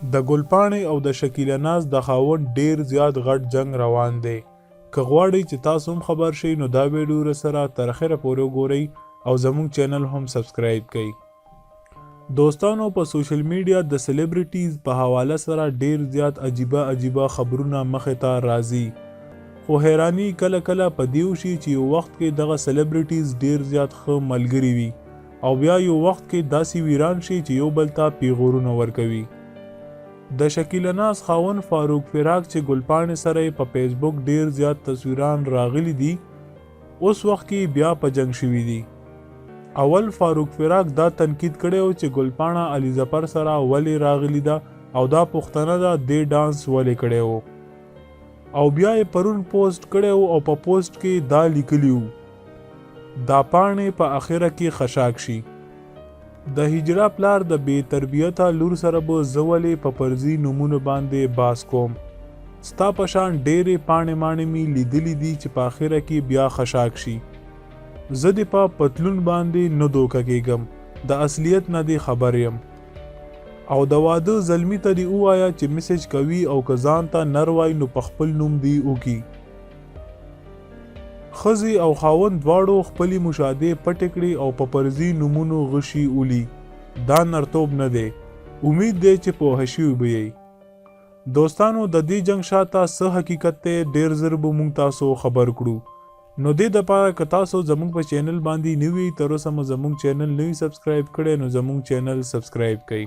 د ګلپاڼې او د شکیله ناز د خاوند ډیر زیات غټ جنگ روان دی. که غواړئ چې تاسو هم خبر شئ نو دا ویډیو سره تر اخره پورې وګورئ او زموږ چینل هم سبسکرایب کړئ. دوستانو په سوشل میډیا د سلیبریټیز په حواله سره ډیر زیات عجیبه خبرونه مخې ته راځي. خو حیرانی کله په دیو شي چې یو وخت کې دغه سلیبریټیز ډیر زیات ښه ملګري وي او بیا یو وخت کې داسې ویران شي چې یو بل ته پیغورونه ورکوي. د شکیله ناز خاوند فاروق فراق چې ګلپاڼې سره په فیسبوک ډیر زیات تصویران راغلي دي، اوس وخت کې بیا په جنگ شوي دي. اول فاروق فراق دا تنقید کړی و چې ګلپاڼه علي ظفر سره ولې راغلي ده او دا پوښتنه ده دې ډانس ولې کړی و، او بیا یې پرون پوسټ کړی و او په پوسټ کې دا لیکلی و دا پاڼې په اخره کې خشاک شي. د هجرا پلار د بې تربیته لور سره به زه ولې په فرضي نومونو باندې باس کوم. ستا په شان ډېرې پاڼې ماڼې مې لیدلي دي چې په اخره کې بیا خشاک شي. زه دې په پتلون باندې نه دوکه کېږم، د اصلیت نه دې خبر یم. او د واده زلمي ته دې ووایه چې میسج کوي او که ځان ته نر وای نو په خپل نوم دې وکړي. ښځې او خاوند دواړو خپلې مشاهدې پټې کړي او په فرضي نومونو غشي ولي. دا نرتوب نه دی. امید دی چې پوه شوي به یې. دوستانو د دې جنګ شاته څه حقیقت دی ډېر ژر به موږ تاسو خبر کړو. نو دې دپاره که تاسو زموږ په چینل باندې نوي تر اوسه مو زموږ چینل نوي سبسکرایب کړی نو زموږ چینل سبسکرایب کړئ.